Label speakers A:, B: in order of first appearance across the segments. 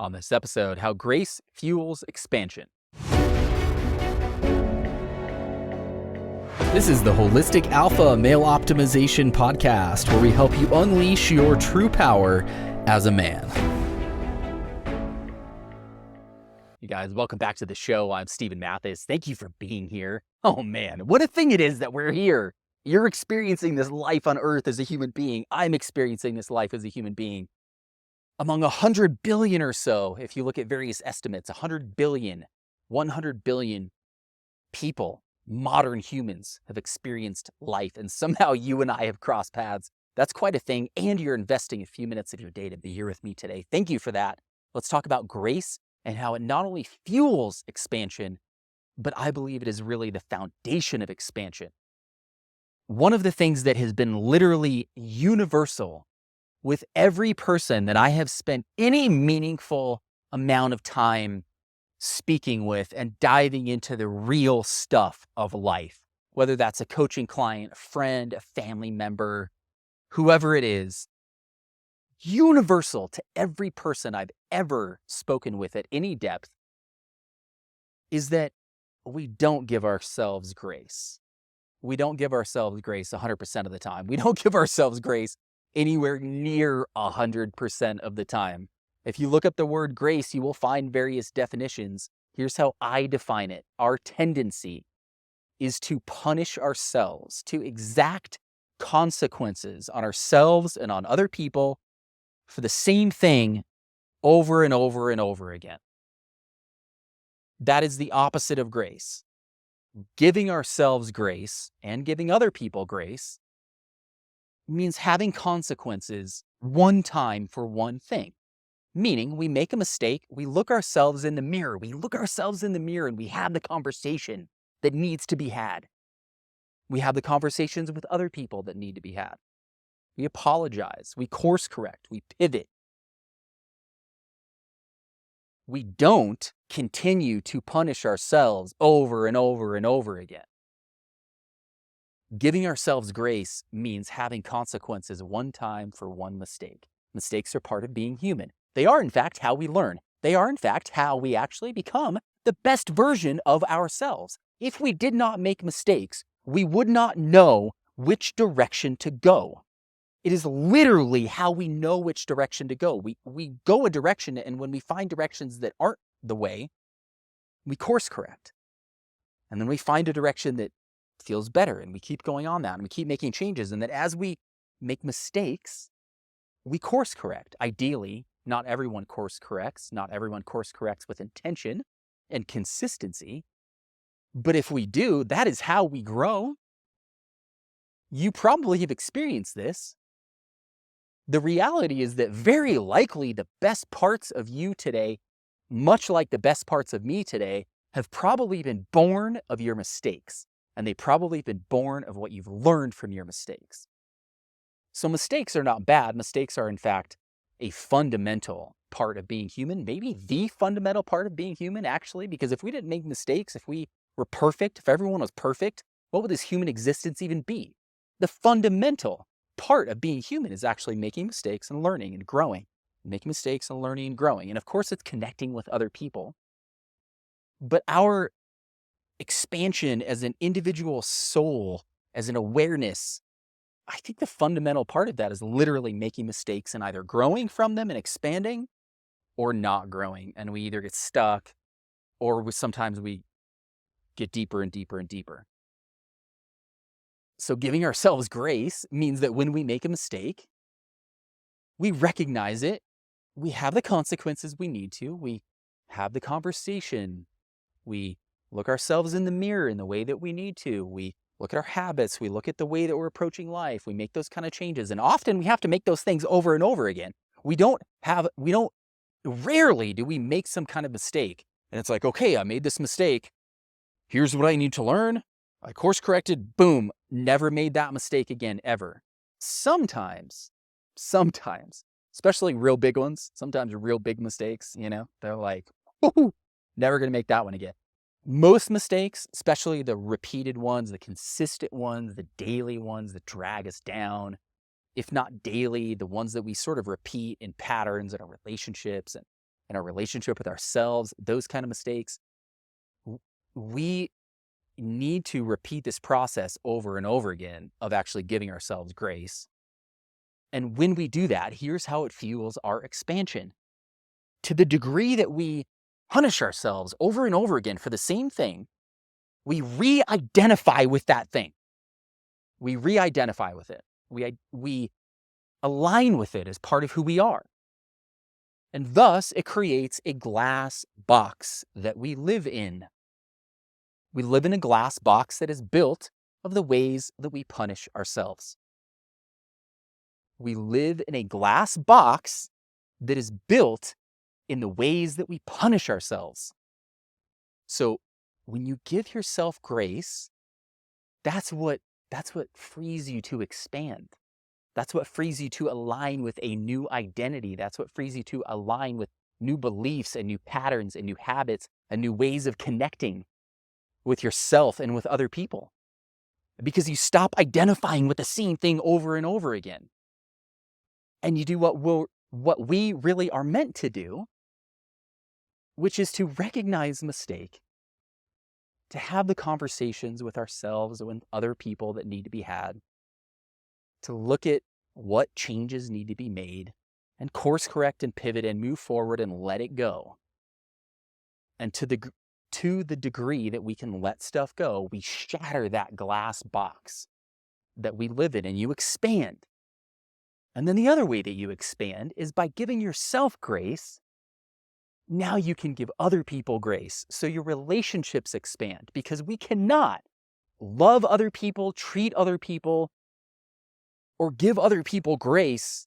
A: On this episode, how grace fuels expansion. This is the Holistic Alpha Male Optimization Podcast, where we help you unleash your true power as a man. You guys, welcome back to the show. I'm Stephen Mathis. Thank you for being here. Oh man, what a thing it is that we're here. You're experiencing this life on earth as a human being. I'm experiencing this life as a human being. Among 100 billion or so, if you look at various estimates, 100 billion, 100 billion people, modern humans, have experienced life, and somehow you and I have crossed paths. That's quite a thing, and you're investing a few minutes of your day to be here with me today. Thank you for that. Let's talk about grace and how it not only fuels expansion, but I believe it is really the foundation of expansion. One of the things that has been literally universal with every person that I have spent any meaningful amount of time speaking with and diving into the real stuff of life, whether that's a coaching client, a friend, a family member, whoever it is, universal to every person I've ever spoken with at any depth is that we don't give ourselves grace. We don't give ourselves grace 100% of the time. We don't give ourselves grace anywhere near 100% of the time. If you look up the word grace, you will find various definitions. Here's how I define it. Our tendency is to punish ourselves, to exact consequences on ourselves and on other people for the same thing over and over and over again. That is the opposite of grace. Giving ourselves grace and giving other people grace means having consequences one time for one thing. Meaning we make a mistake, we look ourselves in the mirror, and we have the conversation that needs to be had. We have the conversations with other people that need to be had. We apologize, we course correct, we pivot. We don't continue to punish ourselves over and over and over again. Giving ourselves grace means having consequences one time for one mistake. Mistakes are part of being human. They are, in fact, how we learn. They are, in fact, how we actually become the best version of ourselves. If we did not make mistakes, we would not know which direction to go. It is literally how we know which direction to go. We go a direction, and when we find directions that aren't the way, we course correct. And then we find a direction that feels better, and we keep going on that, and we keep making changes. And that as we make mistakes, we course correct. Ideally, not everyone course corrects. Not everyone course corrects with intention and consistency. But if we do, that is how we grow. You probably have experienced this. The reality is that very likely the best parts of you today, much like the best parts of me today, have probably been born of your mistakes. And they probably have been born of what you've learned from your mistakes. So mistakes are not bad. Mistakes are, in fact, a fundamental part of being human, maybe the fundamental part of being human, actually, because if we didn't make mistakes, if we were perfect, if everyone was perfect, what would this human existence even be? The fundamental part of being human is actually making mistakes and learning and growing. Making mistakes and learning and growing. And of course, it's connecting with other people. But our expansion as an individual soul, as an awareness, I think the fundamental part of that is literally making mistakes and either growing from them and expanding or not growing. And we either get stuck or sometimes we get deeper and deeper and deeper. So giving ourselves grace means that when we make a mistake, we recognize it, we have the consequences we need to, we have the conversation, we look ourselves in the mirror in the way that we need to. We look at our habits. We look at the way that we're approaching life. We make those kind of changes. And often we have to make those things over and over again. Rarely do we make some kind of mistake. And it's like, okay, I made this mistake. Here's what I need to learn. I course corrected, boom, never made that mistake again, ever. Sometimes, especially real big ones, sometimes real big mistakes, they're like, whoo, never going to make that one again. Most mistakes, especially the repeated ones, the consistent ones, the daily ones that drag us down, if not daily, the ones that we sort of repeat in patterns in our relationships in our relationship with ourselves, those kind of mistakes, we need to repeat this process over and over again of actually giving ourselves grace. And when we do that, here's how it fuels our expansion. To the degree that we punish ourselves over and over again for the same thing, we re-identify with that thing. We re-identify with it. We align with it as part of who we are. And thus, it creates a glass box that we live in. We live in a glass box that is built of the ways that we punish ourselves. We live in a glass box that is built in the ways that we punish ourselves. So when you give yourself grace, that's what frees you to expand. That's what frees you to align with a new identity. That's what frees you to align with new beliefs and new patterns and new habits and new ways of connecting with yourself and with other people. Because you stop identifying with the same thing over and over again. And you do what we really are meant to do, which is to recognize mistake, to have the conversations with ourselves and with other people that need to be had, to look at what changes need to be made and course correct and pivot and move forward and let it go. And to the degree that we can let stuff go, we shatter that glass box that we live in and you expand. And then the other way that you expand is by giving yourself grace. Now you can give other people grace. So your relationships expand, because we cannot love other people, treat other people, or give other people grace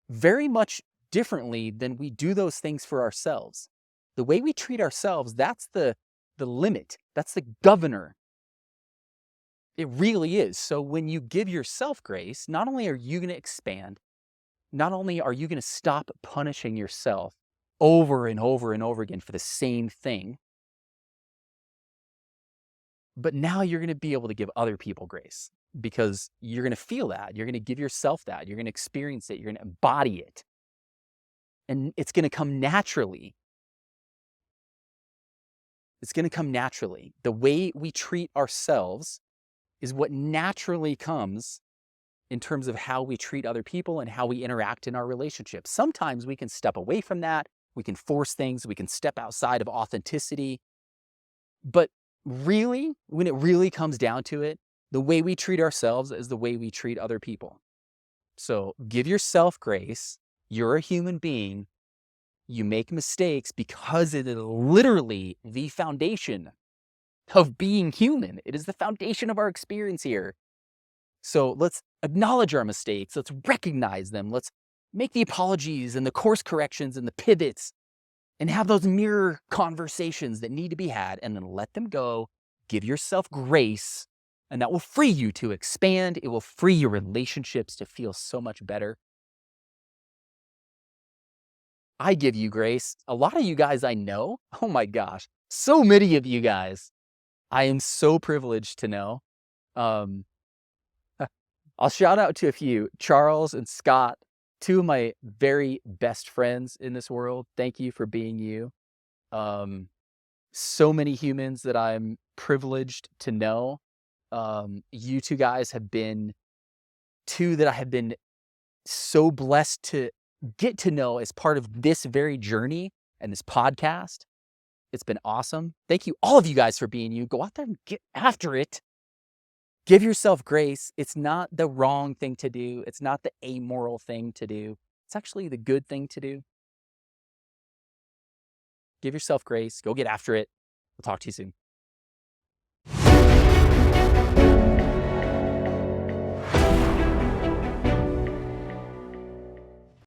A: very much differently than we do those things for ourselves. The way we treat ourselves, that's the limit. That's the governor. It really is. So when you give yourself grace, not only are you going to expand, not only are you going to stop punishing yourself over and over and over again for the same thing, but now you're going to be able to give other people grace, because you're going to feel that. You're going to give yourself that. You're going to experience it. You're going to embody it. And it's going to come naturally. It's going to come naturally. The way we treat ourselves is what naturally comes in terms of how we treat other people and how we interact in our relationships. Sometimes we can step away from that. We can force things. We can step outside of authenticity. But really, when it really comes down to it, the way we treat ourselves is the way we treat other people. So give yourself grace. You're a human being. You make mistakes because it is literally the foundation of being human. It is the foundation of our experience here. So let's acknowledge our mistakes. Let's recognize them. Let's make the apologies and the course corrections and the pivots and have those mirror conversations that need to be had, and then let them go. Give yourself grace, and that will free you to expand. It will free your relationships to feel so much better. I give you grace. A lot of you guys I know, oh my gosh, so many of you guys, I am so privileged to know. I'll shout out to a few, Charles and Scott, two of my very best friends in this world. Thank you for being you. So many humans that I'm privileged to know. You two guys have been two that I have been so blessed to get to know as part of this very journey and this podcast. It's been awesome. Thank you, all of you guys, for being you. Go out there and get after it. Give yourself grace. It's not the wrong thing to do. It's not the amoral thing to do. It's actually the good thing to do. Give yourself grace. Go get after it. We'll talk to you soon.